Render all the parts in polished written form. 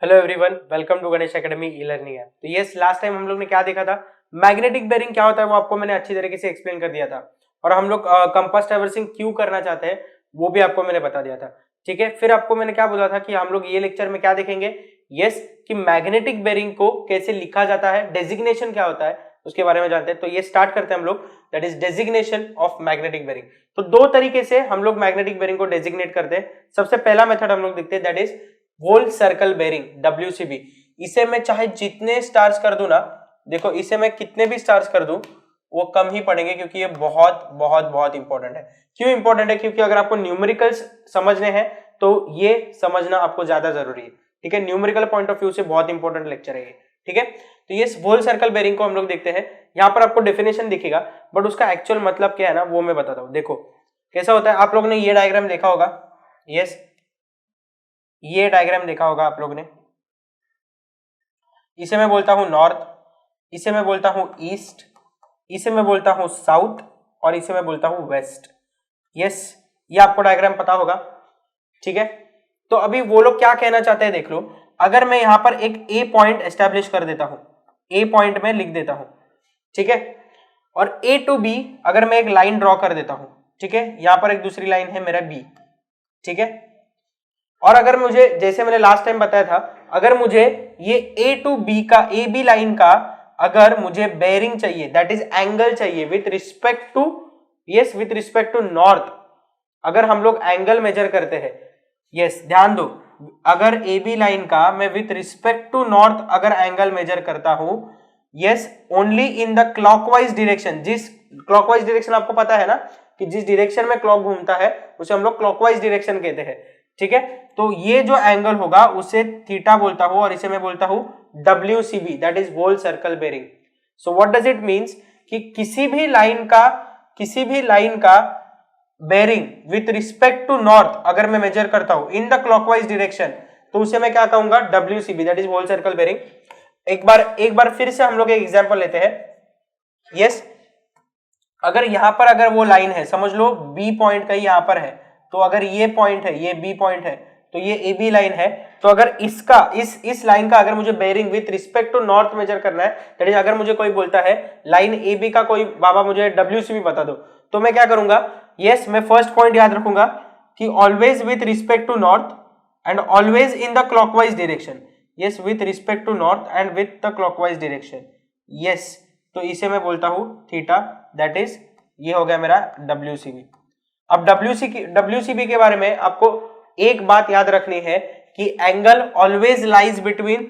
Hello everyone, welcome to Ganesh academy e learning app. तो yes, last time हम लोग ने क्या देखा था, मैग्नेटिक बेरिंग क्या होता है वो आपको मैंने अच्छी तरीके से एक्सप्लेन कर दिया था। और हम लोग कंपास ट्रैवर्सिंग क्यों करना चाहते हैं वो भी आपको मैंने बता दिया था। ठीक है, फिर आपको मैंने क्या बोला था कि हम लोग ये लेक्चर में क्या देखेंगे, यस, कि मैग्नेटिक बेरिंग को कैसे लिखा जाता है, डेजिग्नेशन क्या होता है उसके बारे में जानते हैं। तो ये स्टार्ट करते हैं हम लोग, that is designation of magnetic bearing. तो दो तरीके से हम लोग मैग्नेटिक बेरिंग को डेजिग्नेट करते हैं। सबसे पहला मेथड हम लोग देखते हैं, that is whole circle bearing, WCB। इसे मैं चाहे जितने स्टार्स कर दूं ना, देखो इसे मैं कितने भी स्टार्स कर दूं वो कम ही पड़ेंगे, क्योंकि ये बहुत बहुत बहुत इंपॉर्टेंट है। क्यों इंपॉर्टेंट है? क्योंकि अगर आपको न्यूमेरिकल्स समझने हैं तो ये समझना आपको ज्यादा जरूरी है। ठीक है, न्यूमेरिकल पॉइंट ऑफ व्यू से बहुत इंपॉर्टेंट लेक्चर है ये। ठीक है, तो ये होल सर्कल बेरिंग को हम लोग देखते हैं। यहाँ पर आपको डेफिनेशन दिखेगा, बट उसका एक्चुअल मतलब क्या है ना वो मैं बताता हूँ। देखो कैसा होता है, आप लोग ने ये डायग्राम देखा होगा, यस, ये डायग्राम देखा होगा आप लोग ने। इसे मैं बोलता हूं नॉर्थ, इसे मैं बोलता हूं ईस्ट, इसे मैं बोलता हूं साउथ, और इसे मैं बोलता हूं वेस्ट। यस, ये आपको डायग्राम पता होगा। ठीक है, तो अभी वो लोग क्या कहना चाहते हैं देख लो। अगर मैं यहां पर एक ए पॉइंट एस्टेब्लिश कर देता हूं, ए पॉइंट में लिख देता हूं, ठीक है, और ए टू बी अगर मैं एक लाइन ड्रॉ कर देता हूं, ठीक है, यहां पर एक दूसरी लाइन है मेरा बी, ठीक है, और अगर मुझे, जैसे मैंने लास्ट टाइम बताया था, अगर मुझे ये ए टू बी का, ए बी लाइन का अगर मुझे बेयरिंग चाहिए, दैट इज एंगल चाहिए with respect to, yes, with respect to north, अगर हम लोग एंगल मेजर करते हैं, यस, ध्यान दो, अगर ए बी लाइन का मैं विथ रिस्पेक्ट टू नॉर्थ अगर एंगल मेजर करता हूं, yes, only in the clockwise direction, जिस क्लॉकवाइज डायरेक्शन आपको पता है ना कि जिस डायरेक्शन में क्लॉक घूमता है उसे हम लोग क्लॉकवाइज डायरेक्शन कहते हैं। ठीक है, तो ये जो एंगल होगा उसे थीटा बोलता हूं, और इसे मैं बोलता हूं WCB, that is whole circle bearing. So what does it means कि किसी भी लाइन का bearing with respect to north अगर मैं मेजर करता हूं इन द क्लॉकवाइज डायरेक्शन, तो उसे मैं क्या कहूंगा, WCB, that is whole circle bearing. एक बार फिर से हम लोग एक एग्जांपल लेते हैं। यस, अगर यहां पर अगर वो लाइन है, समझ लो बी पॉइंट कहीं यहां पर है, तो अगर ये पॉइंट है, ये बी पॉइंट है, तो ये ए बी लाइन है, तो अगर इसका इस लाइन का अगर मुझे bearing with respect to north measure करना है, दैट इज अगर मुझे कोई बोलता है लाइन ए बी का कोई, बाबा मुझे WCB बता दो, तो मैं क्या करूंगा, यस, मैं फर्स्ट पॉइंट याद रखूंगा कि always with respect to north and always in the clockwise direction. Yes, with respect to north and with the clockwise direction. Yes, तो इसे मैं बोलता हूं थीटा, दैट इज, ये हो गया मेरा WCB। अब WCB के बारे में आपको एक बात याद रखनी है कि angle always lies between,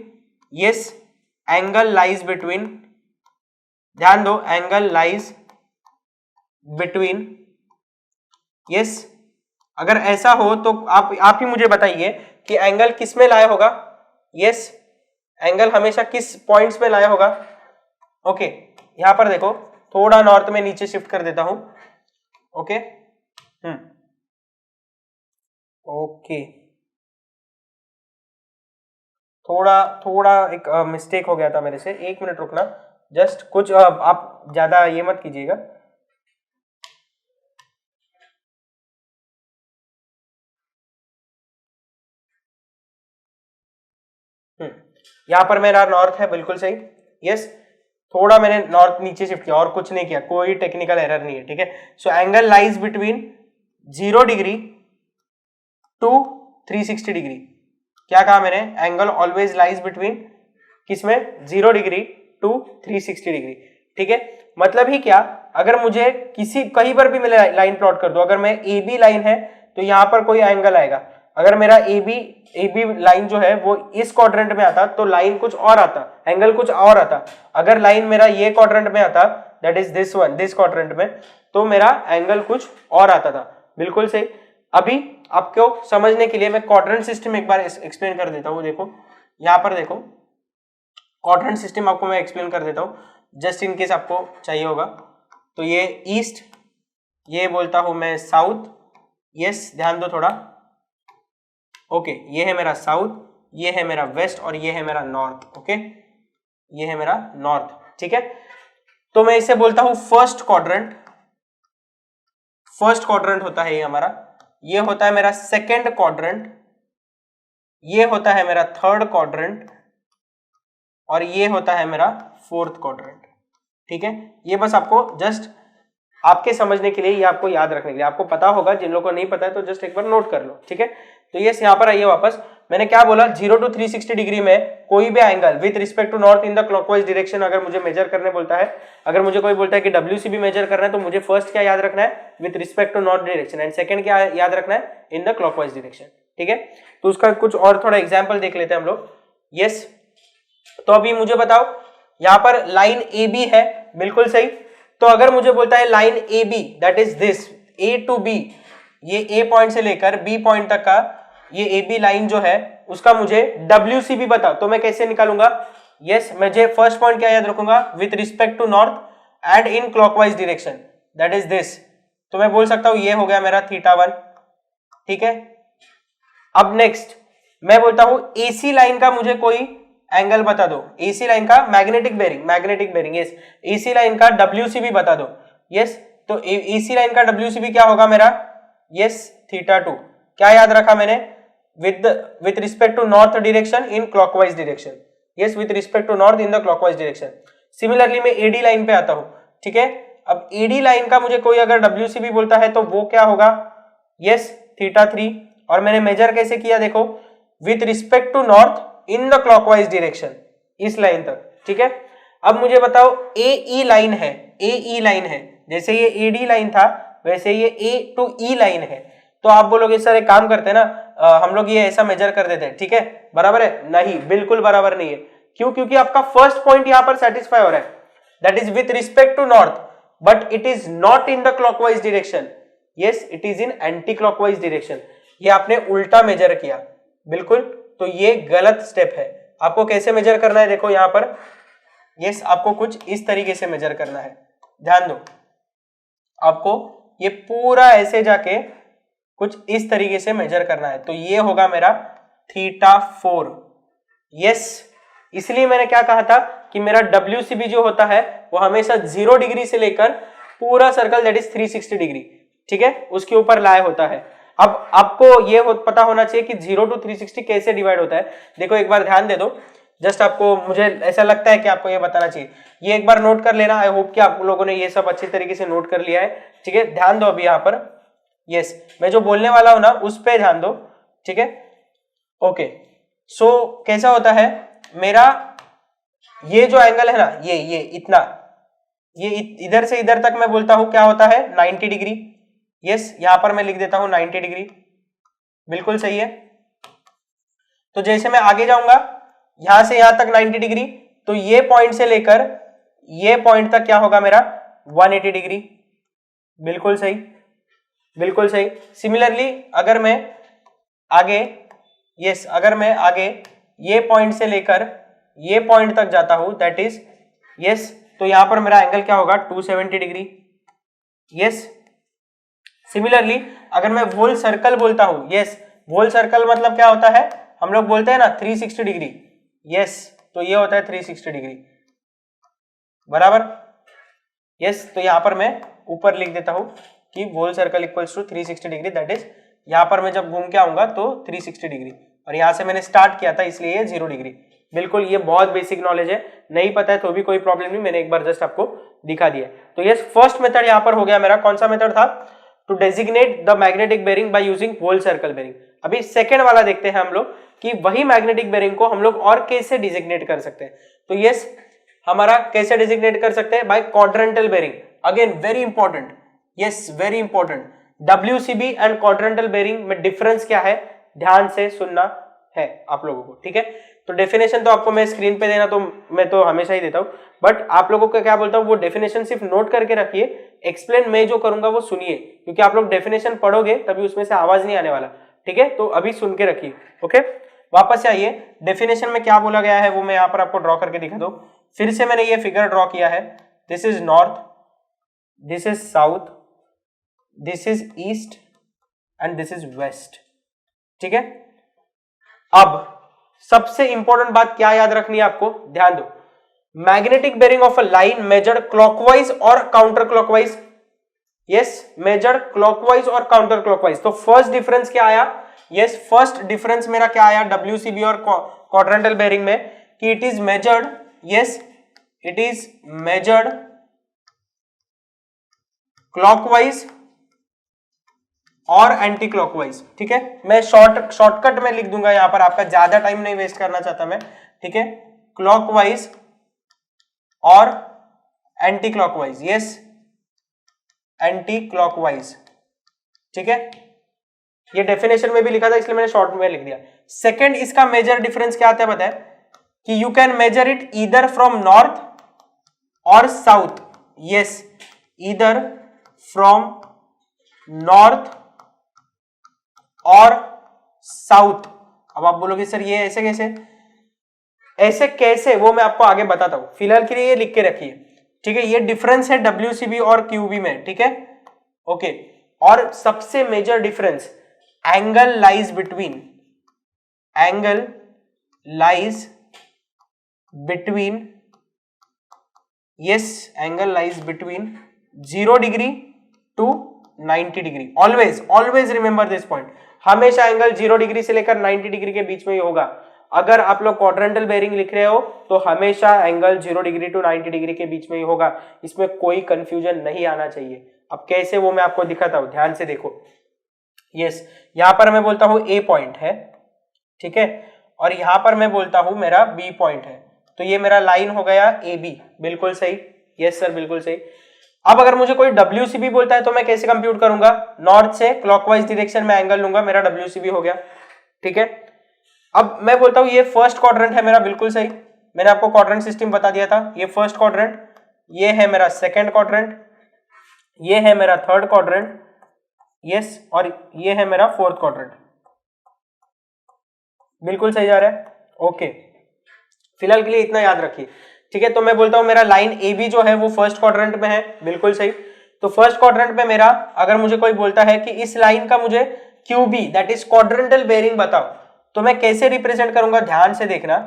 yes, angle lies between, ध्यान दो, एंगल लाइज बिटवीन, यस, अगर ऐसा हो तो आप ही मुझे बताइए कि एंगल किस में लाया होगा। यस, एंगल हमेशा किस पॉइंट्स में लाया होगा। ओके, यहां पर देखो, थोड़ा नॉर्थ में नीचे शिफ्ट कर देता हूं। ओके, ओके, थोड़ा एक मिस्टेक हो गया था मेरे से, एक मिनट रुकना, जस्ट कुछ आप ज्यादा ये मत कीजिएगा। यहां पर मेरा नॉर्थ है, बिल्कुल सही। यस, थोड़ा मैंने नॉर्थ नीचे शिफ्ट किया और कुछ नहीं किया, कोई टेक्निकल एरर नहीं है। ठीक है, so angle lies between 0 degree to 360 degree. क्या कहा मैंने, एंगल ऑलवेज लाइज बिटवीन किसमें, 0 डिग्री टू 360 डिग्री। ठीक है, मतलब ही क्या, अगर मुझे कहीं पर भी मैं लाइन प्लॉट कर दो, अगर मैं ए बी लाइन है तो यहां पर कोई एंगल आएगा, अगर मेरा ए बी लाइन जो है वो इस क्वाड्रेंट में आता तो लाइन कुछ और आता, एंगल कुछ और आता। अगर लाइन मेरा ये क्वाड्रेंट में आता, that is this one, this quadrant में, तो मेरा एंगल कुछ और आता था। बिल्कुल सही। अभी आपको समझने के लिए मैं क्वाड्रेंट सिस्टम एक बार एक्सप्लेन कर देता हूं। देखो यहां पर देखो, क्वाड्रेंट सिस्टम आपको मैं एक्सप्लेन कर देता हूं जस्ट इन केस आपको चाहिए होगा। तो ये ईस्ट, ये बोलता हूं मैं साउथ, यस, ध्यान दो थोड़ा। ओके, ये है मेरा साउथ, ये है मेरा वेस्ट, और ये है मेरा नॉर्थ। ओके, ये है मेरा नॉर्थ। ठीक है, तो मैं इसे बोलता हूं फर्स्ट क्वाड्रेंट। फर्स्ट क्वाड्रेंट होता है ये हमारा, ये होता है मेरा सेकेंड क्वाड्रेंट, ये होता है मेरा थर्ड क्वाड्रेंट और ये होता है मेरा फोर्थ क्वाड्रेंट। ठीक है, ये बस आपको जस्ट आपके समझने के लिए, ये आपको याद रखने के लिए, आपको पता होगा, जिन लोगों को नहीं पता है तो जस्ट एक बार नोट कर लो। ठीक है, तो ये यहाँ पर आइए वापस, मैंने क्या बोला, 0 to 360 डिग्री में कोई भी angle with respect to north in the clockwise direction अगर मुझे मेजर करने बोलता है, अगर मुझे कोई बोलता है कि WCB मेजर करना है, तो मुझे फर्स्ट क्या याद रखना है, with respect to north direction, and second क्या याद रखना है, इन द क्लॉकवाइज डायरेक्शन। ठीक है, तो उसका कुछ और थोड़ा एग्जाम्पल देख लेते हैं हम लोग। यस, तो अभी मुझे बताओ, यहां पर लाइन AB है, बिल्कुल सही। तो अगर मुझे बोलता है line AB that is this A to B, ये A पॉइंट से लेकर B पॉइंट तक का ये AB लाइन जो है उसका मुझे WCB बताओ, तो मैं कैसे निकालूंगा? यस, मुझे फर्स्ट पॉइंट क्या याद रखूंगा, with respect to north and in clockwise direction that is this, तो मैं बोल सकता हूं ये हो गया मेरा θ1। ठीक है, अब नेक्स्ट मैं बोलता हूं AC लाइन का मुझे कोई एंगल बता दो, AC लाइन का magnetic bearing, yes, AC line का WCB बता दो। यस, तो AC लाइन का WCB क्या होगा मेरा, यस, θ2। क्या याद रखा मैंने, with respect to north direction in clockwise direction, yes, with respect to north in the clockwise direction. Similarly मैं AD लाइन पे आता हूं। ठीक है, अब AD लाइन का मुझे कोई अगर WCB बोलता है तो वो क्या होगा, यस, θ3, और मैंने मेजर कैसे किया देखो, with respect to north in the clockwise direction, इस लाइन तक। ठीक है, अब मुझे बताओ AE लाइन है, जैसे ये AD लाइन था वैसे ये A to E लाइन है, तो आप बोलोगे सर एक काम करते हैं ना, हम लोग ये ऐसा मेजर कर देते हैं। ठीक है, बराबर है? नहीं, बिल्कुल बराबर नहीं है। क्यों? क्योंकि आपका फर्स्ट पॉइंट यहां पर सेटिस्फाई हो रहा है, that is with respect to north, but it is not in the clockwise direction, yes, it is in anti clockwise direction. ये आपने उल्टा मेजर किया, बिल्कुल, तो ये गलत स्टेप है। आपको कैसे मेजर करना है, देखो यहां पर, यस, आपको कुछ इस तरीके से मेजर करना है, ध्यान दो, आपको ये पूरा ऐसे जाके कुछ इस तरीके से मेजर करना है, तो ये होगा मेरा θ4। यस, इसलिए मैंने क्या कहा था कि मेरा WCB जो होता है वो हमेशा 0 डिग्री से लेकर पूरा सर्कल दैट इज 360 डिग्री, ठीक है, उसके ऊपर लाया होता है। अब आपको ये पता होना चाहिए कि 0 to 360 कैसे डिवाइड होता है। देखो एक बार ध्यान दे दो, जस्ट आपको, मुझे ऐसा लगता है कि आपको ये बताना चाहिए, ये एक बार नोट कर लेना। आई होप कि आप लोगों ने ये सब अच्छे तरीके से नोट कर लिया है। ठीक है, ध्यान दो अभी यहाँ पर, यस, मैं जो बोलने वाला हूं ना उस पे ध्यान दो। ठीक है, ओके, सो कैसा होता है मेरा ये जो एंगल है ना, ये इतना, ये इधर से इधर तक मैं बोलता हूं क्या होता है, 90 डिग्री। यस, यहां पर मैं लिख देता हूं 90 डिग्री, बिल्कुल सही है। तो जैसे मैं आगे जाऊंगा यहां से यहां तक 90 डिग्री, तो ये पॉइंट से लेकर ये पॉइंट तक क्या होगा मेरा, 180 डिग्री, बिल्कुल सही, बिल्कुल सही। सिमिलरली अगर मैं आगे, यस, अगर मैं आगे ये पॉइंट से लेकर ये पॉइंट तक जाता हूं दैट इज, यस, तो यहां पर मेरा एंगल क्या होगा, 270 डिग्री। यस, सिमिलरली अगर मैं होल सर्कल बोलता हूं, यस, होल सर्कल मतलब क्या होता है, हम लोग बोलते हैं ना 360 डिग्री, यस, तो ये होता है 360 डिग्री, बराबर। यस, तो यहां पर मैं ऊपर लिख देता हूं कि whole circle equals to 360 degree, that is यहां पर मैं जब घूम के आऊंगा तो 360 डिग्री, और यहां से मैंने स्टार्ट किया था इसलिए ये 0 डिग्री। बिल्कुल, ये बहुत बेसिक नॉलेज है, नहीं पता है तो भी कोई प्रॉब्लम नहीं, मैंने एक बार जस्ट आपको दिखा दिया। तो यस, फर्स्ट मेथड यहां पर हो गया मेरा, कौन सा मेथड था, to designate the magnetic bearing by using whole circle bearing. अभी सेकेंड वाला देखते हैं हम लोग कि वही मैग्नेटिक बेरिंग को हम लोग और कैसे डिजिग्नेट कर सकते हैं। तो यस, हमारा कैसे डिजिग्नेट कर सकते हैं, by quadrantal bearing. Again very important, yes, very important, WCB and quadrantal bearing में डिफरेंस क्या है, ध्यान से सुनना है आप लोगों को। ठीक है, तो डेफिनेशन तो आपको मैं स्क्रीन पे देना तो मैं तो हमेशा ही देता हूं, बट आप लोगों को क्या बोलता हूं, वो डेफिनेशन सिर्फ नोट करके रखिए, एक्सप्लेन मैं जो करूंगा वो सुनिए, क्योंकि आप लोग डेफिनेशन पढ़ोगे तभी उसमें से आवाज नहीं आने वाला। ठीक है, तो अभी सुन के रखिए। ओके, वापस से आइए, डेफिनेशन में क्या बोला गया है वो मैं यहाँ पर आपको ड्रॉ करके दिखा दो। फिर से मैंने ये फिगर ड्रॉ किया है, this is north, this is south, this is east and this is west. ठीक है, अब सबसे इंपॉर्टेंट बात क्या याद रखनी है आपको, ध्यान दो, magnetic bearing of a line measured clockwise और counter clockwise. Yes, measured clockwise और काउंटर क्लॉकवाइज। तो फर्स्ट डिफरेंस क्या आया, यस, फर्स्ट डिफरेंस मेरा क्या आया WCB और क्वाड्रेंटल बेरिंग में कि it is measured, yes it is measured clockwise और एंटी क्लॉकवाइज। ठीक है, मैं शॉर्टकट में लिख दूंगा यहां पर, आपका ज्यादा टाइम नहीं वेस्ट करना चाहता मैं। ठीक है, क्लॉकवाइज और anti clockwise, yes anti clockwise. ठीक है, ये डेफिनेशन में भी लिखा था इसलिए मैंने शॉर्ट में लिख दिया। सेकंड, इसका मेजर डिफरेंस क्या आता है बताए कि you can measure it either from north और south, yes either from north और साउथ। अब आप बोलोगे सर ये ऐसे कैसे, ऐसे कैसे वो मैं आपको आगे बताता हूं, फिलहाल के लिए ये लिख के रखिए। ठीक है, ये डिफरेंस है WCB और QB में। ठीक है, ओके, और सबसे major difference angle lies between, angle lies between, yes angle lies between 0 degree to 90 degree. Always remember this point, हमेशा एंगल 0 डिग्री से लेकर 90 डिग्री के बीच में ही होगा। अगर आप लोग क्वाड्रेंटल बेरिंग लिख रहे हो तो हमेशा एंगल 0 डिग्री टू 90 डिग्री के बीच में ही होगा, इसमें कोई कंफ्यूजन नहीं आना चाहिए। अब कैसे वो मैं आपको दिखाता हूं, ध्यान से देखो। यस, यहां पर मैं बोलता हूं A पॉइंट है, ठीक है, और यहां पर मैं बोलता हूं मेरा B पॉइंट है, तो ये मेरा लाइन हो गया AB, बिल्कुल सही। यस सर, बिल्कुल सही। अब अगर मुझे कोई WCB बोलता है तो मैं कैसे कंप्यूट करूंगा, नॉर्थ से क्लॉकवाइज डायरेक्शन में एंगल लूंगा, मेरा WCB हो गया। ठीक है, अब मैं बोलता हूं ये फर्स्ट क्वाड्रेंट है मेरा, बिल्कुल सही, मैंने आपको क्वाड्रेंट सिस्टम बता दिया था। ये फर्स्ट क्वाड्रेंट, ये है मेरा सेकंड क्वाड्रेंट, ये है मेरा थर्ड क्वाड्रेंट, यस, और ये है मेरा फोर्थ क्वाड्रेंट। बिल्कुल सही जा रहा है, ओके, फिलहाल के लिए इतना याद रखिए। ठीक है, तो मैं बोलता हूं मेरा लाइन AB जो है वो फर्स्ट क्वाड्रेंट में है, बिल्कुल सही। तो फर्स्ट क्वाड्रेंट में मेरा, अगर मुझे कोई बोलता है कि इस लाइन का मुझे QB that is quadrantal bearing बताओ, तो मैं कैसे रिप्रेजेंट करूंगा, ध्यान से देखना।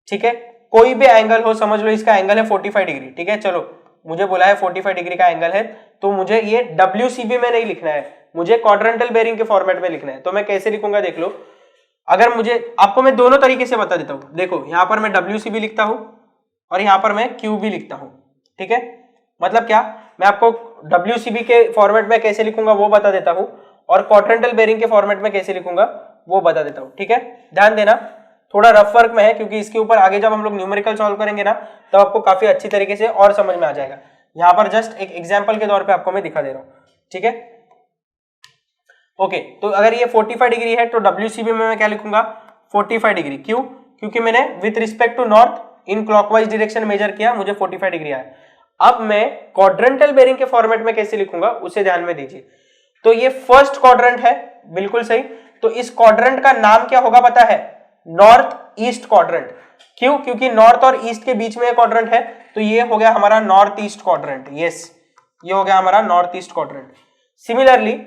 ठीक है, कोई भी एंगल हो, समझ लो इसका एंगल है 45 डिग्री। ठीक है, चलो मुझे बोला है 45 डिग्री का एंगल है, तो मुझे ये WCB में नहीं लिखना है, मुझे क्वाड्रेंटल बेरिंग के फॉर्मेट में लिखना है। तो मैं कैसे लिखूंगा देख लो, अगर मुझे, आपको मैं दोनों तरीके से बता देता हूं। देखो यहां पर मैं WCB लिखता हूं और यहां पर मैं QB लिखता हूं। ठीक है, मतलब क्या, मैं आपको WCB के फॉर्मेट में कैसे लिखूंगा वो बता देता हूं, और क्वाड्रेंटल बेरिंग के फॉर्मेट में कैसे लिखूंगा वो बता देता हूं। ठीक है, ध्यान देना, थोड़ा रफ वर्क में है, क्योंकि इसके ऊपर आगे जब हम लोग न्यूमेरिकल सॉल्व करेंगे ना, तो आपको काफी अच्छी तरीके से और समझ में आ जाएगा। यहां पर जस्ट एक एग्जाम्पल के तौर पर आपको मैं दिखा दे रहा हूं। ठीक है, ओके, तो अगर ये 45 डिग्री है तो WCB में मैं क्या लिखूंगा, 45 डिग्री। क्यों, क्योंकि मैंने with respect to north in clockwise direction measure किया, मुझे 45 डिग्री आया। अब मैं क्वाड्रेंटल बेरिंग के फॉर्मेट में कैसे लिखूंगा उसे ध्यान में दीजिए। तो ये फर्स्ट क्वाड्रेंट है, बिल्कुल सही, तो इस क्वाड्रेंट का नाम क्या होगा पता है, नॉर्थ ईस्ट क्वाड्रेंट। क्यों, क्योंकि नॉर्थ और ईस्ट के बीच में एक क्वाड्रेंट है, तो ये हो गया हमारा नॉर्थ ईस्ट क्वाड्रेंट। यस, ये हो गया हमारा नॉर्थ ईस्ट क्वाड्रेंट। सिमिलरली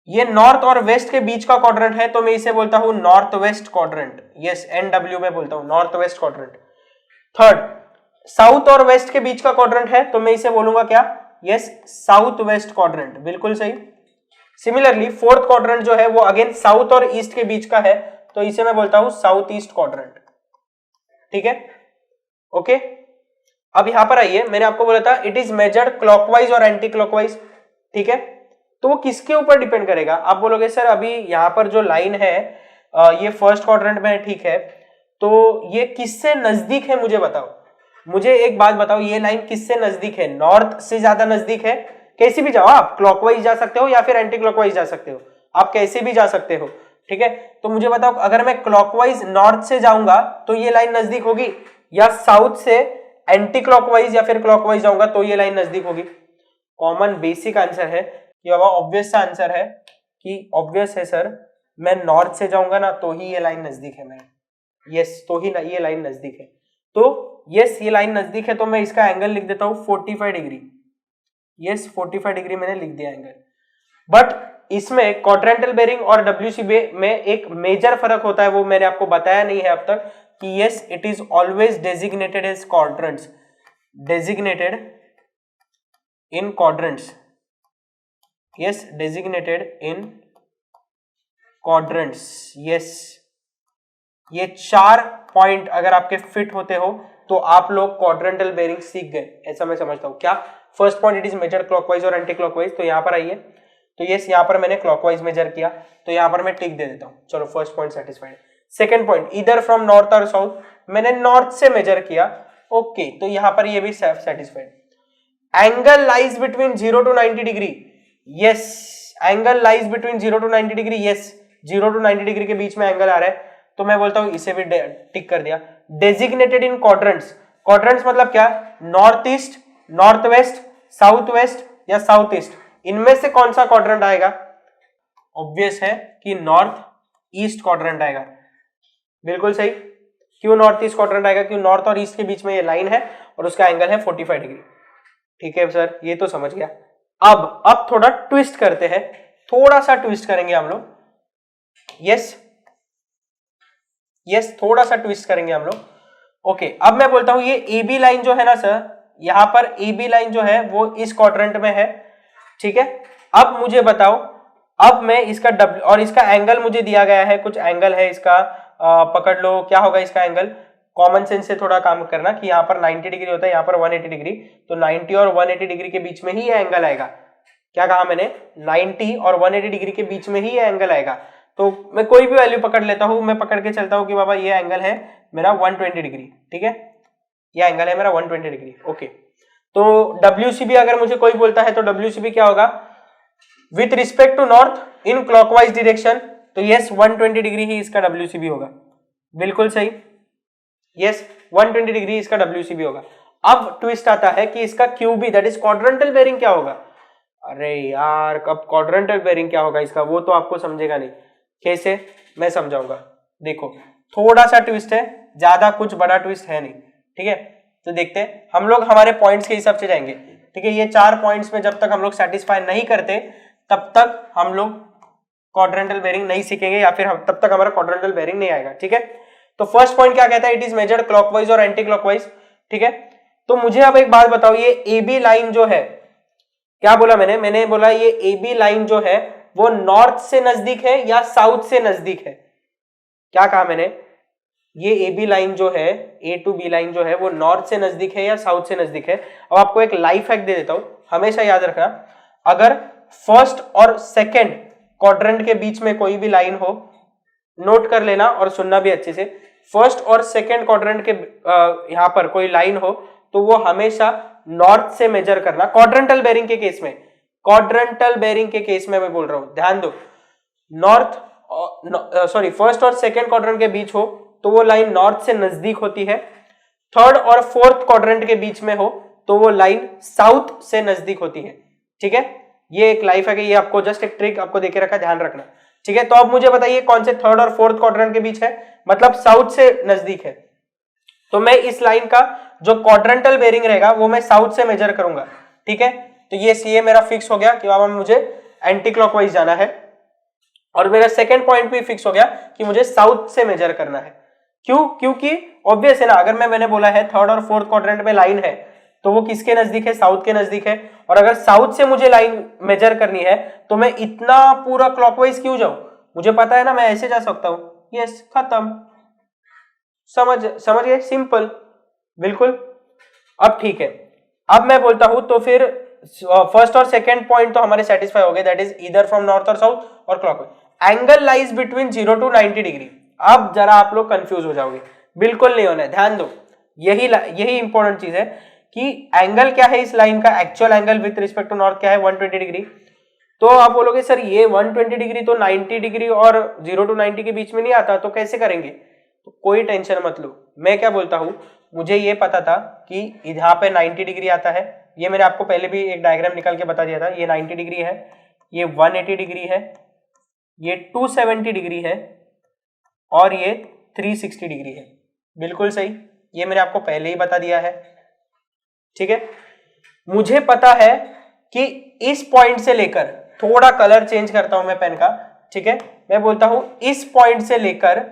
ये नॉर्थ और वेस्ट के बीच का क्वाड्रेंट है, तो मैं इसे बोलता हूं north west quadrant. Yes, NW में बोलता हूं north west quadrant. Third, south और वेस्ट के बीच का क्वाड्रेंट है, तो मैं इसे बोलूंगा क्या, यस साउथ वेस्ट क्वाड्रेंट, बिल्कुल सही। सिमिलरली फोर्थ क्वाड्रेंट जो है वो अगेन साउथ और ईस्ट के बीच का है, तो इसे मैं बोलता हूं साउथ ईस्ट क्वाड्रेंट। ठीक है, ओके, अब यहां पर आइए, मैंने आपको बोला था इट इज मेजर्ड क्लॉकवाइज और एंटी क्लॉकवाइज। ठीक है, तो वो किसके ऊपर डिपेंड करेगा, आप बोलोगे सर अभी यहां पर जो लाइन है ये फर्स्ट क्वाड्रेंट में है, ठीक है, तो ये किससे नजदीक है मुझे बताओ। मुझे एक बात बताओ, ये लाइन किससे नजदीक है, नॉर्थ से ज्यादा नजदीक है, कैसे भी जाओ आप, क्लॉकवाइज जा सकते हो या फिर एंटी क्लॉकवाइज जा सकते हो, आप कैसे भी जा सकते हो। ठीक है, तो मुझे बताओ अगर मैं क्लॉकवाइज नॉर्थ से जाऊंगा तो ये लाइन नजदीक होगी, या साउथ से एंटी क्लॉकवाइज या फिर क्लॉकवाइज जाऊंगा तो ये लाइन नजदीक होगी। कॉमन बेसिक आंसर है, ये ऑब्वियस सा आंसर है कि ऑब्वियस है सर, मैं नॉर्थ से जाऊंगा ना तो ही ये लाइन नजदीक है मेरे, यस, तो ही ना ये लाइन नजदीक है। तो यस, ये लाइन नजदीक है, तो मैं इसका एंगल लिख देता हूं 45 डिग्री। यस, 45 डिग्री मैंने लिख दिया एंगल। बट इसमें क्वाड्रेंटल बेरिंग और WCB में एक मेजर फर्क होता है, वो मैंने आपको बताया नहीं है अब तक, कि yes it is always designated as quadrants, designated in quadrants. Yes, designated in quadrants. Yes, ये 4 पॉइंट अगर आपके फिट होते हो तो आप लोग क्वाड्रेंटल बेरिंग सीख गए, ऐसा मैं समझता हूं। क्या? First point, it is measured clockwise और एंटी क्लॉकवाइज। तो यहां पर आइए, तो यस यहां पर मैंने क्लॉकवाइज मेजर किया, तो यहां पर मैं टिक दे देता हूं। चलो, first point satisfied. Second point, इधर फ्रॉम नॉर्थ और साउथ, मैंने नॉर्थ से मेजर किया, ओके, तो यहां पर ये भी satisfied. Angle lies between 0 to 90 degree, yes, angle lies between 0 to 90 degree, yes, 0 to 90 degree के बीच में एंगल आ रहा है, तो मैं बोलता हूं इसे भी टिक कर दिया। डेजिग्नेटेड इन क्वाड्रेंट्स, क्वाड्रेंट्स मतलब क्या? North east, north west, south west या साउथ ईस्ट, इनमें से कौन सा क्वाड्रेंट आएगा? ऑब्वियस है कि नॉर्थ ईस्ट क्वाड्रेंट आएगा, बिल्कुल सही। क्यों नॉर्थ ईस्ट क्वाड्रेंट आएगा? क्यों? नॉर्थ और ईस्ट के बीच में ये लाइन है और उसका एंगल है 45 डिग्री। ठीक है सर, ये तो समझ गया। अब थोड़ा ट्विस्ट करते हैं, थोड़ा सा ट्विस्ट करेंगे हम लोग। यस, थोड़ा सा ट्विस्ट करेंगे हम लोग। ओके, अब मैं बोलता हूं ये ए बी लाइन जो है ना सर, यहां पर ए बी लाइन जो है वो इस क्वाड्रेंट में है, ठीक है। अब मुझे बताओ, अब मैं इसका डब्ल्यू और इसका एंगल मुझे दिया गया है, कुछ एंगल है इसका, पकड़ लो क्या होगा इसका एंगल। कॉमन सेंस से थोड़ा काम करना कि यहाँ पर 90 डिग्री होता है, यहाँ पर 180 डिग्री, तो 90 और 180 डिग्री के बीच में ही ये एंगल आएगा। क्या कहा मैंने? 90 और 180 डिग्री के बीच में ही ये एंगल आएगा। तो मैं कोई भी वैल्यू पकड़ लेता हूं, मैं पकड़ के चलता हूं कि बाबा ये एंगल है मेरा 120 डिग्री, ठीक है, ये एंगल है मेरा 120 डिग्री। ओके, तो WCB अगर मुझे कोई बोलता है तो WCB क्या होगा? With respect to north in clockwise direction, तो यस 120 डिग्री ही इसका WCB होगा, बिल्कुल सही। यस, 120 डिग्री इसका WCB होगा। अब ट्विस्ट आता है कि इसका QB that is quadrantal bearing क्या होगा? अरे यार, अब क्वाड्रेंटल बेरिंग क्या होगा इसका, वो तो आपको समझेगा नहीं। कैसे? मैं समझाऊंगा। देखो, थोड़ा सा ट्विस्ट है, ज्यादा कुछ बड़ा ट्विस्ट है नहीं, ठीक है। तो देखते हैं, हम लोग हमारे पॉइंट्स के हिसाब से जाएंगे, ठीक है। ये 4 पॉइंट्स में जब तक हम लोग सेटिस्फाई नहीं करते तब तक हम लोग क्वाड्रेंटल बेरिंग नहीं सीखेंगे, या फिर तब तक हमारा क्वाड्रेंटल बेरिंग नहीं आएगा, ठीक है। तो फर्स्ट पॉइंट क्या कहता है? इट इज मेजर्ड क्लॉकवाइज और एंटी क्लॉकवाइज, ठीक है। तो मुझे अब एक बात बताओ, ये ए बी लाइन जो है, क्या बोला मैंने बोला ये ए बी लाइन जो है वो नॉर्थ से नजदीक है या साउथ से नजदीक है? क्या कहा मैंने? ये ए बी लाइन जो है, ए टू बी लाइन जो है वो नॉर्थ से नजदीक है या साउथ से नजदीक है? अब आपको एक लाइफ हैक दे देता हूं, हमेशा याद रखना, अगर फर्स्ट और सेकंड क्वाड्रेंट के बीच में कोई भी लाइन हो, नोट कर लेना और सुनना भी अच्छे से, फर्स्ट और सेकंड क्वाड्रेंट के यहां पर कोई लाइन हो तो वो हमेशा नॉर्थ से मेजर करना। क्वाड्रेंटल बेरिंग के केस में, क्वाड्रेंटल बेरिंग के केस में मैं बोल रहा हूं, ध्यान दो, फर्स्ट और सेकंड क्वाड्रेंट के बीच हो तो वो लाइन नॉर्थ से नजदीक होती है, थर्ड और फोर्थ क्वाड्रेंट के बीच में हो तो वो लाइन साउथ से नजदीक होती है, ठीक है। ये एक लाइफ है कि ये आपको जस्ट एक ट्रिक आपको देके रखा, ध्यान रखना, ठीक है। तो अब मुझे बताइए कौन से थर्ड और फोर्थ क्वाड्रेंट के बीच है, मतलब साउथ से नजदीक है, तो मैं इस लाइन का जो क्वाड्रेंटल बेरिंग रहेगा वो मैं साउथ से मेजर करूंगा, ठीक है। तो ये मेरा फिक्स हो गया कि अब मुझे एंटी क्लॉकवाइज जाना है, और मेरा सेकंड पॉइंट भी फिक्स हो गया कि मुझे साउथ से मेजर करना है। क्यों? क्योंकि ऑब्वियस है ना, अगर मैंने बोला है थर्ड और फोर्थ क्वाड्रेंट में लाइन है तो वो किसके नजदीक है? साउथ के नजदीक है। और अगर साउथ से मुझे लाइन मेजर करनी है तो मैं इतना पूरा क्लॉकवाइज क्यों जाऊं? मुझे पता है ना मैं ऐसे जा सकता हूं, यस, खत्म, समझ गए? सिंपल, बिल्कुल। अब ठीक है, अब मैं बोलता हूं तो फिर फर्स्ट और सेकंड पॉइंट तो हमारे सेटिस्फाई हो गए, that is either from north और साउथ और clockwise. Angle lies between 0 to 90 degree. अब जरा आप लोग कंफ्यूज हो जाओगे, बिल्कुल नहीं होना है, ध्यान दो, यही इंपॉर्टेंट चीज है कि एंगल क्या है इस लाइन का, actual angle with respect to north क्या है? 120 डिग्री। तो आप बोलोगे सर ये 120 डिग्री तो 90 डिग्री और 0 to 90 के बीच में नहीं आता, तो कैसे करेंगे? तो कोई टेंशन मत लो, मैं क्या बोलता हूं, मुझे ये पता था कि यहाँ पे 90 डिग्री आता है, ये मैंने आपको पहले भी एक डायग्राम निकाल के बता दिया था, ये 90 डिग्री है, ये 180 डिग्री है, ये 270 डिग्री है और ये 360 डिग्री है, बिल्कुल सही, ये मैंने आपको पहले ही बता दिया है, ठीक है। मुझे पता है कि इस पॉइंट से लेकर, थोड़ा कलर चेंज करता हूं मैं पेन का, ठीक है, मैं बोलता हूं इस पॉइंट से लेकर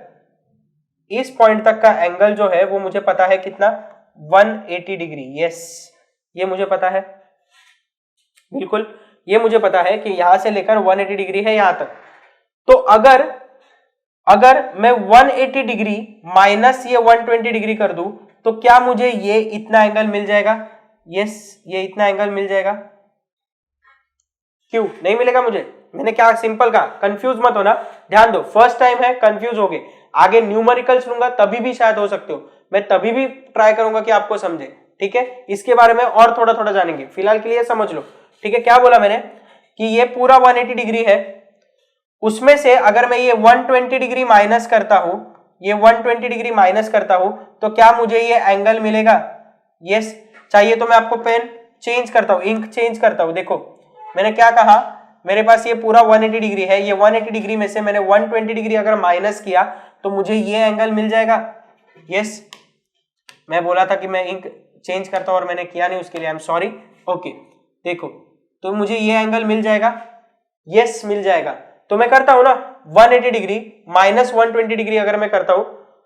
इस पॉइंट तक का एंगल जो है वो मुझे पता है कितना? 180 डिग्री। यस, ये मुझे पता है, बिल्कुल, ये मुझे पता है कि यहां से लेकर 180 डिग्री है यहां तक। तो अगर अगर मैं 180 डिग्री माइनस ये 120 डिग्री कर दूं तो क्या मुझे ये इतना एंगल मिल जाएगा? यस, ये इतना एंगल मिल जाएगा। क्यों नहीं मिलेगा मुझे? मैंने क्या सिंपल कहा, कंफ्यूज मत होना, ध्यान दो, फर्स्ट टाइम है, कंफ्यूज हो गए, आगे न्यूमेरिकल्स लूंगा तभी भी शायद हो सकते हो, मैं तभी भी ट्राई करूंगा कि आपको समझे, ठीक है? इसके बारे में और थोड़ा थोड़ा जानेंगे, फिलहाल के लिए समझ लो, ठीक है? क्या बोला मैंने कि ये पूरा 180 डिग्री है, उसमें से अगर मैं ये 120 डिग्री माइनस करता हूं, ये 120 डिग्री माइनस करता हूं तो क्या मुझे ये एंगल मिलेगा? यस। चाहिए तो मैं आपको पेन चेंज करता हूं, इंक चेंज करता हूं। देखो मैंने क्या कहा, मेरे पास ये पूरा 180 डिग्री है, ये 180 डिग्री में से मैंने 120 डिग्री अगर माइनस किया तो मुझे ये एंगल मिल जाएगा। यस, मैं बोला था कि मैं इंक चेंज करता हूं और मैंने किया नहीं, उसके लिए आई एम सॉरी। ओके, देखो तो मुझे ये एंगल मिल जाएगा। यस, मिल जाएगा। तो मैं करता हूं ना 180 डिग्री माइनस 120 डिग्री अगर मैं करता हूं,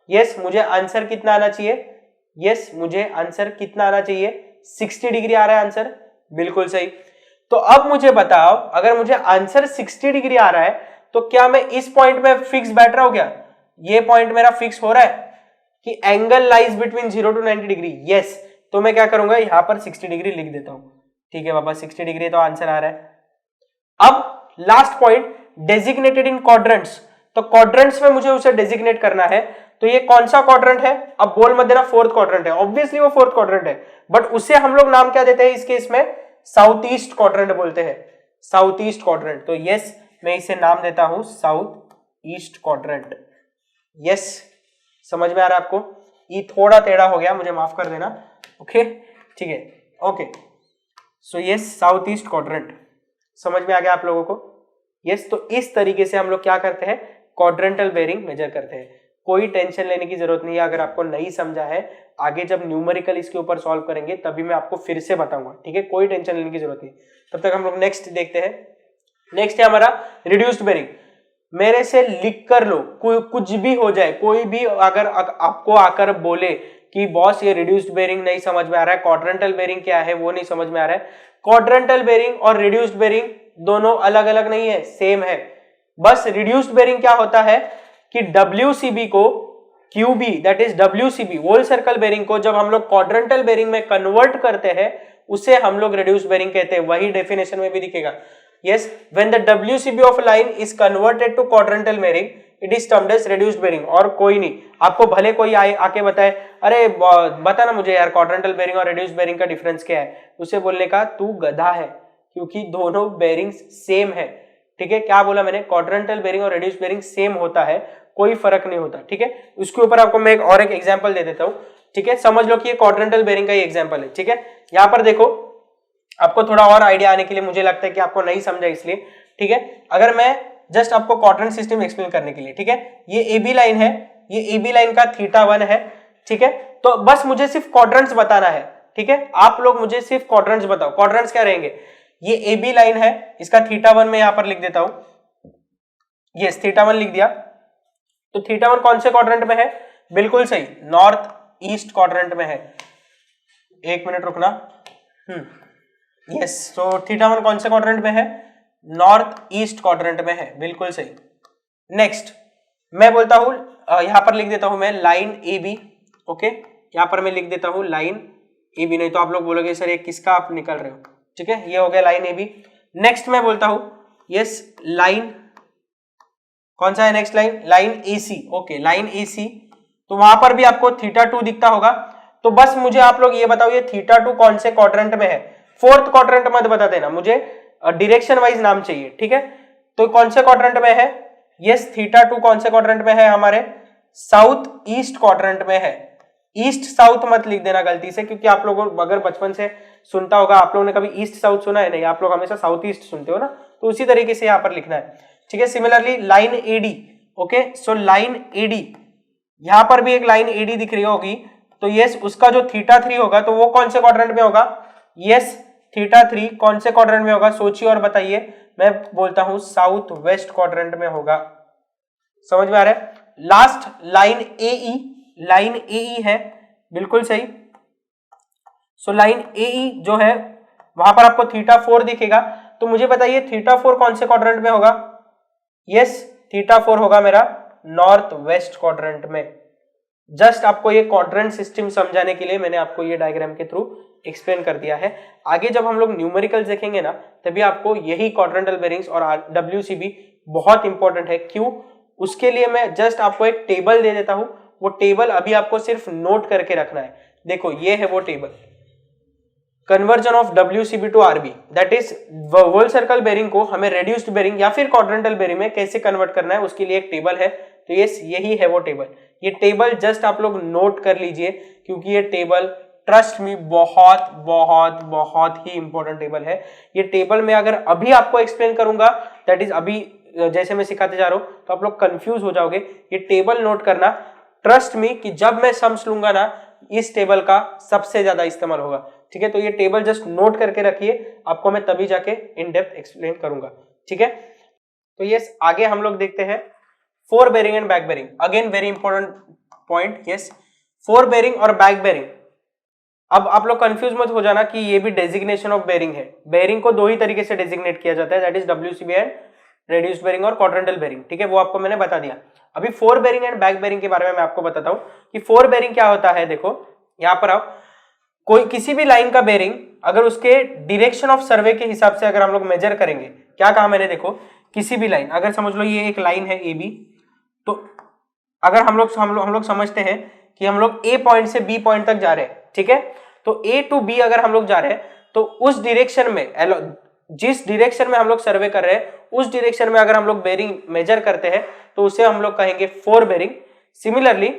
यस, मुझे आंसर कितना आना चाहिए? यस, मुझे आंसर कितना आना चाहिए? 60 डिग्री आ रहा है आंसर, बिल्कुल सही। तो अब मुझे बताओ, अगर मुझे आंसर 60 डिग्री आ रहा है तो क्या मैं इस पॉइंट में फिक्स बैठ रहा हूं? क्या ये पॉइंट मेरा फिक्स हो रहा है कि angle lies between 0 to 90 degree? Yes. तो मैं क्या करूंगा, यहां पर 60 डिग्री लिख देता हूं। ठीक है बाबा, 60 डिग्री तो आंसर आ रहा है। अब last point, designated in quadrants. तो क्वाड्रेंट्स में मुझे उसे डेजिग्नेट करना है, तो ये कौन सा क्वाड्रेंट है? अब बोल मत देना फोर्थ क्वाड्रेंट है, ऑब्वियसली वो फोर्थ क्वाड्रेंट है, बट उसे हम लोग नाम क्या देते हैं इस केस में? साउथ ईस्ट क्वाड्रेंट बोलते हैं, साउथ ईस्ट क्वाड्रेंट। तो यस, मैं इसे नाम देता हूं साउथ ईस्ट क्वाड्रेंट। यस, समझ में आ रहा है आपको? ये थोड़ा टेढ़ा हो गया, मुझे माफ कर देना। ओके, ठीक है, okay. So yes, south east quadrant समझ में आ गया आप लोगों को? यस, तो इस तरीके से हम लोग क्या करते हैं, क्वाड्रेंटल बेरिंग मेजर करते हैं। कोई टेंशन लेने की जरूरत नहीं है, अगर आपको नहीं समझा है, आगे जब न्यूमेरिकल इसके ऊपर सॉल्व करेंगे तभी मैं आपको फिर से बताऊंगा, ठीक है? कोई टेंशन लेने की जरूरत नहीं। तब तक हम लोग नेक्स्ट देखते हैं। नेक्स्ट है हमारा रिड्यूस्ड बेरिंग। मेरे से लिख कर लो, कुछ भी हो जाए, कोई भी अगर आपको आकर बोले कि बॉस ये रिड्यूस्ड बेरिंग नहीं समझ में आ रहा है, क्वाड्रेंटल बेरिंग क्या है वो नहीं समझ में आ रहा है, क्वाड्रेंटल बेरिंग और रिड्यूस्ड बेरिंग दोनों अलग अलग नहीं है, सेम है। बस रिड्यूस्ड बेरिंग क्या होता है कि WCB को QB, that is WCB whole circle bearing को जब हम लोग क्वाड्रेंटल बेरिंग में कन्वर्ट करते हैं उसे हम लोग रिड्यूस्ड बेरिंग कहते हैं। वही डेफिनेशन में भी दिखेगा। Yes, when the WCB of a line is converted to quadrantal bearing, it is termed as reduced bearing। और कोई नहीं, आपको भले कोई आके बताए, अरे बता ना मुझे यार क्वाड्रेंटल बेरिंग और रिड्यूस्ड बेरिंग का डिफरेंस क्या है, उसे बोलने का तू गधा है, क्योंकि दोनों बेरिंग्स सेम है। ठीक है, क्या बोला मैंने? क्वाड्रेंटल बेरिंग और रिड्यूस्ड बेरिंग सेम होता है, कोई फर्क नहीं होता। ठीक है, उसके ऊपर आपको मैं एक एग्जाम्पल दे देता हूँ। ठीक है, समझ लो कि ये क्वाड्रेंटल बेरिंग का ही एग्जाम्पल है। ठीक है, यहाँ पर देखो, आपको थोड़ा और आइडिया आने के लिए, मुझे लगता है कि आपको नहीं समझा इसलिए। ठीक है, अगर मैं जस्ट आपको क्वाड्रेंट सिस्टम एक्सप्लेन करने के लिए, ठीक है, ये AB लाइन है, ये AB लाइन का θ1 है। ठीक है, तो बस मुझे सिर्फ क्वाड्रेंट्स बताना है। ठीक है, आप लोग मुझे सिर्फ क्वाड्रेंट्स बताओ, क्वाड्रेंट्स क्या रहेंगे? ये AB लाइन है, इसका θ1 मैं यहां पर लिख देता हूं। यस, θ1 लिख दिया। तो θ1 कौन से क्वाड्रेंट में है? बिल्कुल सही, नॉर्थ ईस्ट क्वाड्रेंट में है। एक मिनट रुकना। यस, तो θ1 कौन से क्वाड्रेंट में है? नॉर्थ ईस्ट क्वाड्रेंट में है, बिल्कुल सही। नेक्स्ट मैं बोलता हूं, यहां पर लिख देता हूं मैं लाइन AB। ओके, यहां पर मैं लिख देता हूं लाइन AB, नहीं तो आप लोग बोलोगे सर ये किसका आप निकल रहे हो। ठीक है, ये हो गया लाइन AB। नेक्स्ट मैं बोलता हूं, यस, लाइन कौन सा है? Next line AC। Okay, line AC, तो वहां पर भी आपको θ2 दिखता होगा। तो बस मुझे आप लोग ये बताओ, ये θ2 कौन से क्वाड्रेंट में है? फोर्थ क्वाड्रेंट मत बता देना, मुझे डायरेक्शन वाइज नाम चाहिए। ठीक है, तो कौन से क्वाड्रेंट में है? यस, θ2 कौन से क्वाड्रेंट में है? हमारे साउथ ईस्ट क्वाड्रेंट में है। ईस्ट साउथ मत लिख देना गलती से, क्योंकि आप लोगों अगर बचपन से सुनता होगा, आप लोगों ने कभी ईस्ट साउथ सुना है? नहीं, आप लोग हमेशा साउथ ईस्ट सुनते हो ना, तो उसी तरीके से यहां पर लिखना है। ठीक है, similarly line AD। Okay, so line AD, यहां पर भी एक लाइन AD दिख रही होगी, तो यस, उसका जो θ3 होगा तो वो कौन से क्वाड्रेंट में होगा? यस, θ3 कौन से क्वाड्रेंट में होगा? सोचिए और बताइए। मैं बोलता हूं साउथ वेस्ट क्वाड्रेंट में होगा। समझ में आ रहा है? Last line AE, line AE है, बिल्कुल सही। सो लाइन AE जो है वहां पर आपको θ4 दिखेगा, तो मुझे बताइए θ4 कौन से क्वाड्रेंट में होगा? यस, θ4 होगा मेरा नॉर्थ वेस्ट क्वाड्रेंट में। जस्ट आपको ये क्वाड्रेंट सिस्टम समझाने के लिए मैंने आपको ये डायग्राम के थ्रू एक्सप्लेन कर दिया है। आगे जब हम लोग न्यूमेरिकल देखेंगे ना, तभी आपको यही क्वाड्रेंटल बेरिंग्स और WCB बहुत इंपॉर्टेंट है। क्यों? उसके लिए मैं जस्ट आपको एक टेबल दे देता हूं, वो टेबल अभी आपको सिर्फ नोट करके रखना है। देखो ये है वो table, conversion of WCB to RB, that is whole circle bearing को हमें रेड्यूस्ड बेरिंग या फिर क्वाड्रेंटल बेरिंग में कैसे कन्वर्ट करना है, उसके लिए एक टेबल है। तो यही है वो टेबल। ये टेबल जस्ट आप लोग नोट कर लीजिए, क्योंकि ये टेबल ट्रस्ट मी बहुत बहुत बहुत ही इंपॉर्टेंट टेबल है। ये टेबल में अगर अभी आपको एक्सप्लेन करूंगा, दैट इज अभी जैसे मैं सिखाते जा रहा हूं, तो आप लोग कंफ्यूज हो जाओगे। ये टेबल नोट करना, ट्रस्ट मी कि जब मैं सम्स लूंगा ना, इस टेबल का सबसे ज्यादा इस्तेमाल होगा। ठीक है, तो ये टेबल जस्ट नोट करके रखिए, आपको मैं तभी जाके इन डेप्थ एक्सप्लेन करूंगा। ठीक है, तो यस, आगे हम लोग देखते हैं fore bearing and back bearing. Again very important point. Yes, fore bearing और बैक बेरिंग। अब आप लोग कंफ्यूज मत हो जाना कि ये भी डेजिग्नेशन ऑफ बेरिंग है। बेरिंग को दो ही तरीके से डेजिग्नेट किया जाता है, that is WCB and reduced bearing और क्वाड्रेंटल बेरिंग। ठीक है, वो आपको मैंने बता दिया। अभी fore bearing and back bearing के बारे में मैं आपको बताता हूं कि फोर बेरिंग क्या होता है। देखो यहां पर आप कोई किसी भी लाइन का बेरिंग अगर उसके डायरेक्शन ऑफ सर्वे के हिसाब से अगर हम लोग मेजर करेंगे, क्या कहा मैंने, देखो किसी भी लाइन, अगर समझ लो ये एक लाइन है AB, तो अगर हम लोग समझते हैं कि हम लोग A पॉइंट से B पॉइंट तक जा रहे हैं। ठीक है, तो A टू B अगर हम लोग जा रहे हैं, तो उस डायरेक्शन में, जिस डायरेक्शन में हम लोग सर्वे कर रहे हैं, उस डायरेक्शन में अगर हम लोग बेरिंग मेजर करते हैं, तो उसे हम लोग कहेंगे फोर बेरिंग। सिमिलरली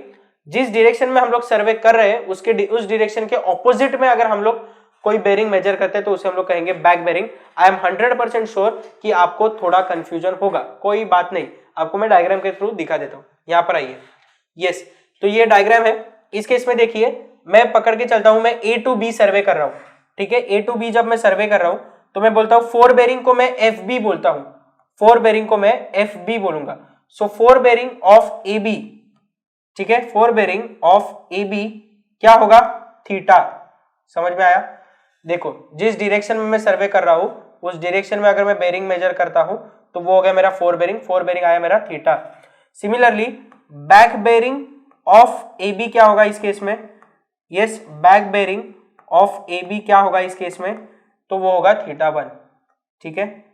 जिस डायरेक्शन में हम लोग सर्वे कर रहे हैं, उस डायरेक्शन के ऑपोजिट में अगर हम लोग कोई बेरिंग मेजर करते हैं, तो उसे हम लोग कहेंगे back bearing. I am 100% sure कि आपको थोड़ा कंफ्यूजन होगा, कोई बात नहीं, आपको मैं डायग्राम के थ्रू दिखा देता हूं। यहां पर आइए। यस, तो ये डायग्राम है। इस केस में देखिए, मैं पकड़ के चलता हूं, मैं A टू B सर्वे कर रहा हूं। ठीक है, A टू B जब मैं सर्वे कर रहा हूं, तो मैं बोलता हूं फोर बेरिंग को मैं FB बोलता हूं, फोर बेरिंग को मैं FB बोलूंगा। So fore bearing of AB, ठीक है, फोर बेरिंग ऑफ AB क्या होगा, थीटा। समझ में आया? देखो जिस डायरेक्शन में मैं सर्वे कर रहा हूं, उस डायरेक्शन में अगर मैं बेरिंग मेजर करता हूं, तो वो हो गया मेरा फोर बेरिंग। फोर बेरिंग आया मेरा theta. Similarly back bearing of AB क्या होगा इस केस में, yes, back bearing of AB क्या होगा इस केस में, तो वो होगा θ1। ठीक है,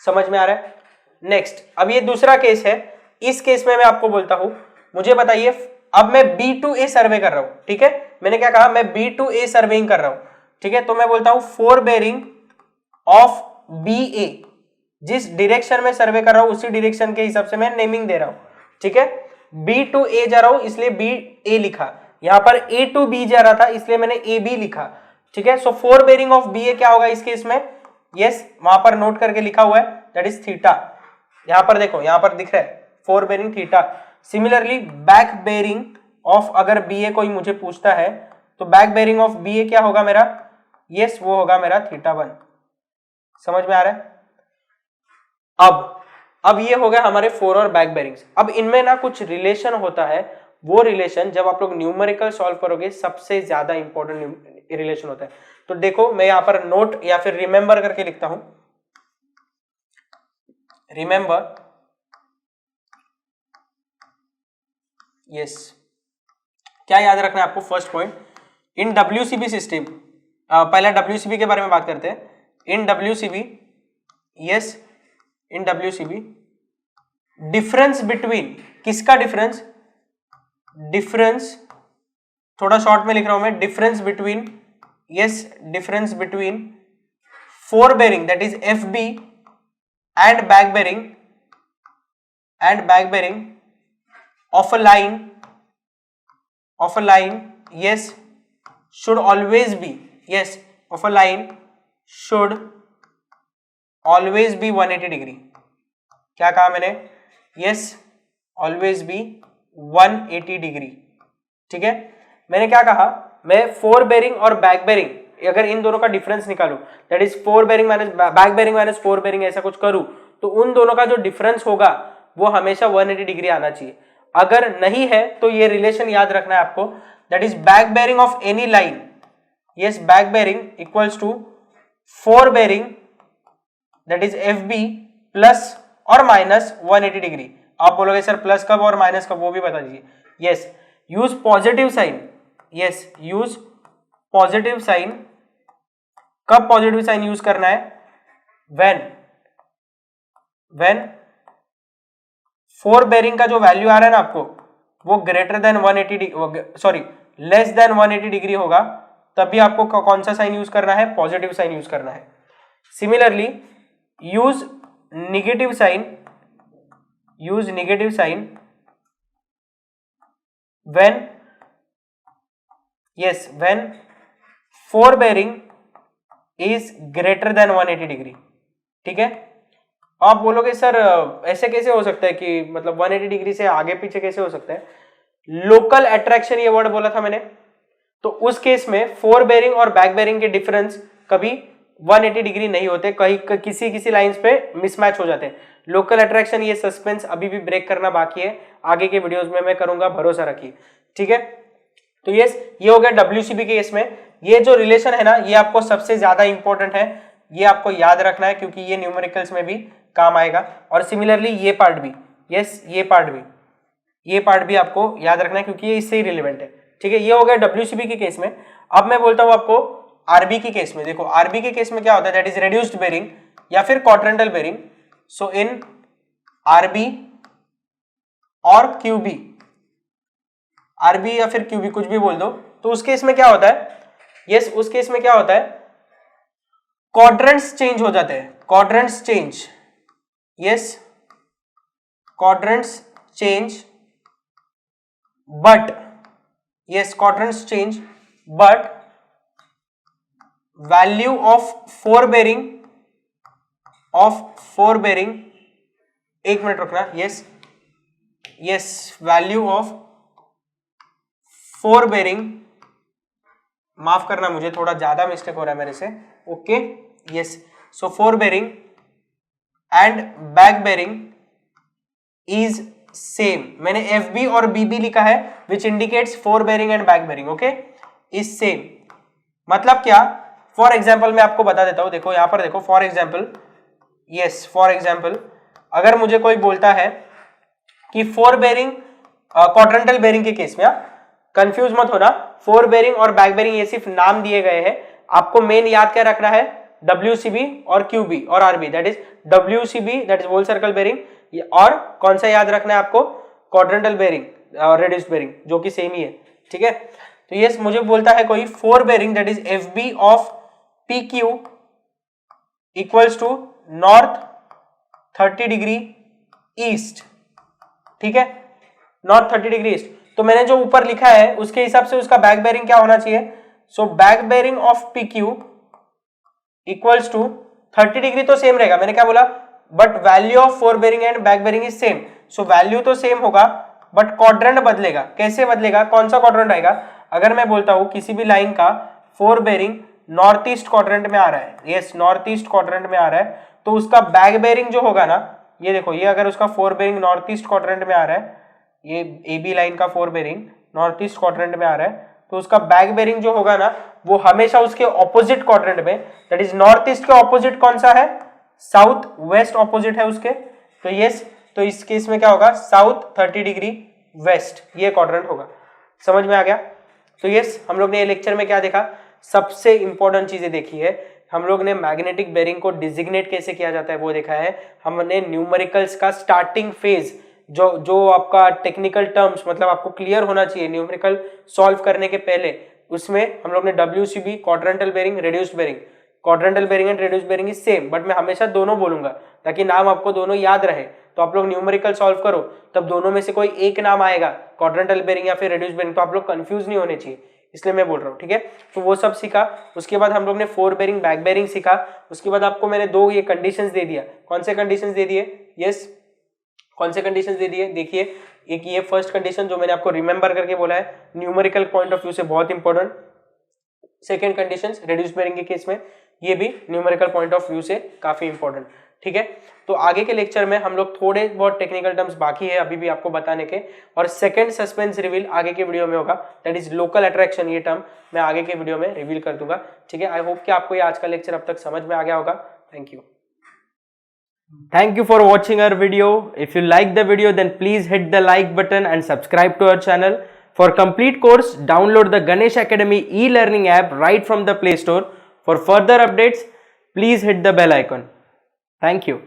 समझ में आ रहा है? नेक्स्ट, अब ये दूसरा केस है। इस केस में मैं आपको बोलता हूं, मुझे बताइए, अब मैं B टू A सर्वे कर रहा हूं। ठीक है, मैंने क्या कहा, मैं B टू A सर्वेइंग कर रहा हूं। ठीक है, तो मैं बोलता हूं फोर बेरिंग ऑफ BA, जिस डायरेक्शन में सर्वे कर रहा हूं उसी डायरेक्शन के हिसाब से मैं नेमिंग दे रहा हूं। ठीक है, B टू A जा रहा हूं इसलिए BA लिखा, यहां पर A टू B जा रहा था इसलिए मैंने AB लिखा। ठीक है, so fore bearing of BA क्या होगा इस केस में, यस, वहां पर नोट करके लिखा हुआ है, दैट इज थीटा। यहां पर देखो, यहां पर दिख रहा है fore bearing theta. Similarly back bearing of अगर BA कोई मुझे पूछता है, तो बैक बेरिंग ऑफ BA क्या होगा मेरा, यस, वो होगा मेरा θ1। समझ में आ रहा है? अब ये हो गया हमारे फोर और बैक बेरिंग्स। अब इनमें ना कुछ रिलेशन होता है, वो रिलेशन जब आप लोग न्यूमेरिकल सॉल्व करोगे सबसे ज्यादा इंपॉर्टेंट रिलेशन होता है। तो देखो मैं यहां पर नोट या फिर रिमेंबर करके लिखता हूं, रिमेंबर, यस, क्या याद रखना है आपको, first point, in WCB system, पहले WCB के बारे में बात करते हैं। In WCB, yes, in WCB difference between, किसका डिफरेंस, डिफरेंस, थोड़ा शॉर्ट में लिख रहा हूं मैं, difference between, yes, difference between fore bearing that is FB and back bearing of a line, yes, should always be, yes, of a line should always be 180 degree. क्या कहा मैंने, yes, always be 180 degree. ठीक है, मैंने क्या कहा, मैं fore bearing और बैक बेरिंग अगर इन दोनों का डिफरेंस निकालू, that is fore bearing minus back bearing minus fore bearing, ऐसा कुछ करूं, तो उन दोनों का जो डिफरेंस होगा वो हमेशा 180 डिग्री आना चाहिए। अगर नहीं है तो ये रिलेशन याद रखना है आपको, that is back bearing of any line, yes, back bearing equals to fore bearing that is FB plus और माइनस 180 डिग्री। आप बोलोगे सर प्लस कब और माइनस कब, वो भी बता दीजिए। Yes, use positive sign, yes use positive sign. कब पॉजिटिव साइन यूज करना है? व्हेन फोर बेरिंग का जो वैल्यू आ रहा है ना आपको, वो greater than 180 sorry less than 180 degree होगा, तभी आपको कौन सा साइन यूज करना है? पॉजिटिव साइन यूज करना है। Similarly use negative sign, use negative sign when, yes when fore bearing is greater than 180 degree. ठीक है, आप बोलोगे सर ऐसे कैसे हो सकता है कि मतलब 180 डिग्री से आगे पीछे कैसे हो सकता है? लोकल अट्रैक्शन ये वर्ड बोला था मैंने, तो उस केस में फोर बेरिंग और बैक बेरिंग के डिफरेंस कभी 180 डिग्री नहीं होते, कहीं किसी किसी लाइंस पे मिसमैच हो जाते हैं। लोकल अट्रैक्शन, ये सस्पेंस अभी भी ब्रेक करना बाकी है, आगे के वीडियोस में मैं करूंगा, भरोसा रखिए। ठीक है, तो ये हो गया WCB के केस में। ये जो रिलेशन है ना, ये आपको सबसे ज्यादा इंपॉर्टेंट है, ये आपको याद रखना है क्योंकि ये न्यूमेरिकल्स में भी काम आएगा। और सिमिलरली ये पार्ट भी, यस ये पार्ट भी आपको याद रखना है क्योंकि ये इससे ही रिलेवेंट है। ठीक है, ये हो गया WCB के केस में। अब मैं बोलता हूं आपको RB के केस में। देखो RB के केस में क्या होता है, दैट इज रेड्यूस्ड बेरिंग या फिर क्वाड्रेंटल बेरिंग। सो इन RB और QB, RB या फिर QB कुछ भी बोल दो, तो उस केस में क्या होता है? यस उस केस में क्या होता है? क्वाड्रेंट्स चेंज हो जाते हैं, quadrants change, yes quadrants change but, yes quadrants change but value of four bearing एक मिनट रुकना, yes value of four bearing, माफ करना मुझे थोड़ा ज्यादा मिस्टेक हो रहा है मेरे से। Okay yes, so fore bearing and back bearing is same. मैंने FB और BB लिखा है which indicates fore bearing and back bearing, okay is same. मतलब क्या? फॉर एग्जाम्पल मैं आपको बता देता हूं, देखो यहां पर देखो, फॉर एग्जाम्पल फॉर एग्जाम्पल अगर मुझे कोई बोलता है कि फोर बेरिंग क्वाड्रेंटल बेरिंग के केस में, कंफ्यूज मत होना, फोर बेरिंग और बैक बेरिंग ये सिर्फ नाम दिए गए हैं, आपको मेन याद क्या रखना है? WCB और QB और RB, that is WCB that is whole circle bearing, और कौन सा याद रखना है आपको? क्वाड्रेंटल बेरिंग और रेड्यूस्ड बेरिंग, जो कि सेम ही है। ठीक है, तो यस मुझे बोलता है कोई fore bearing that is FB of PQ equals to north 30 degree east. ठीक है, नॉर्थ 30 डिग्री ईस्ट, तो मैंने जो ऊपर लिखा है उसके हिसाब से उसका बैक बेरिंग क्या होना चाहिए? So back bearing of PQ equals to 30 degree तो सेम रहेगा, मैंने क्या बोला? But value of fore bearing and back bearing is same. So value तो सेम होगा बट क्वाड्रेंट बदलेगा। कैसे बदलेगा? कौन सा क्वाड्रेंट आएगा? अगर मैं बोलता हूं किसी भी लाइन का fore bearing north east quadrant में आ रहा है, यस नॉर्थ ईस्ट क्वाड्रेंट में आ रहा है, तो उसका बैक बेरिंग जो होगा ना, ये देखो, ये अगर उसका fore bearing north east quadrant में आ रहा है, ये AB लाइन का fore bearing north east quadrant में आ रहा है, तो उसका बैक बेरिंग जो होगा ना, वो हमेशा उसके ऑपोजिट क्वाड्रेंट में, दैट इज नॉर्थ ईस्ट के ऑपोजिट कौन सा है? साउथ वेस्ट ऑपोजिट है उसके। तो यस, तो इस केस में क्या होगा? साउथ 30 डिग्री वेस्ट, ये क्वाड्रेंट होगा। समझ में आ गया? तो यस, हम लोग ने ये लेक्चर में क्या देखा? सबसे इंपॉर्टेंट चीजें देखी है। हम लोग ने मैग्नेटिक बेरिंग को डिजिग्नेट कैसे किया जाता है वो देखा है। हमने न्यूमेरिकल्स का स्टार्टिंग फेज, जो आपका टेक्निकल टर्म्स मतलब आपको क्लियर होना चाहिए न्यूमेरिकल सॉल्व करने के पहले, उसमें हम लोग ने WCB quadrantal bearing, reduced bearing, quadrantal bearing and reduced bearing is same, but मैं हमेशा दोनों बोलूंगा ताकि नाम आपको दोनों याद रहे। तो आप लोग न्यूमेरिकल सॉल्व करो तब दोनों में से कोई एक नाम आएगा, क्वाड्रेंटल बेरिंग या फिर रेड्यूस्ड बेरिंग, तो आप लोग कंफ्यूज नहीं होने चाहिए, इसलिए मैं बोल रहा हूँ। ठीक है, तो वो सब सीखा। उसके बाद हम लोग ने फोर बेरिंग बैक बेरिंग सीखा। उसके बाद आपको मैंने दो ये कंडीशंस दे दिया। कौन से कंडीशंस दे दिए? यस, कौन से कंडीशंस दे दिए? देखिए, एक ये फर्स्ट कंडीशन जो मैंने आपको रिमेंबर करके बोला है, न्यूमेरिकल पॉइंट ऑफ व्यू से बहुत important. Second condition reduced bearing के केस में, ये भी न्यूमेरिकल पॉइंट ऑफ व्यू से काफी इंपॉर्टेंट। ठीक है, तो आगे के लेक्चर में हम लोग थोड़े बहुत टेक्निकल टर्म्स बाकी है अभी भी आपको बताने के, और सेकंड सस्पेंस रिवील आगे के वीडियो में होगा, दैट इज लोकल अट्रैक्शन। ये टर्म मैं आगे के वीडियो में रिवील कर दूंगा। ठीक है, आई होप कि आपको ये आज का लेक्चर अब तक समझ में आ गया होगा। Thank you. Thank you for watching our video. If you like the video, then please hit the like button and subscribe to our channel. For complete course, download the Ganesh Academy e-learning app right from the Play Store. For further updates, please hit the bell icon. Thank you.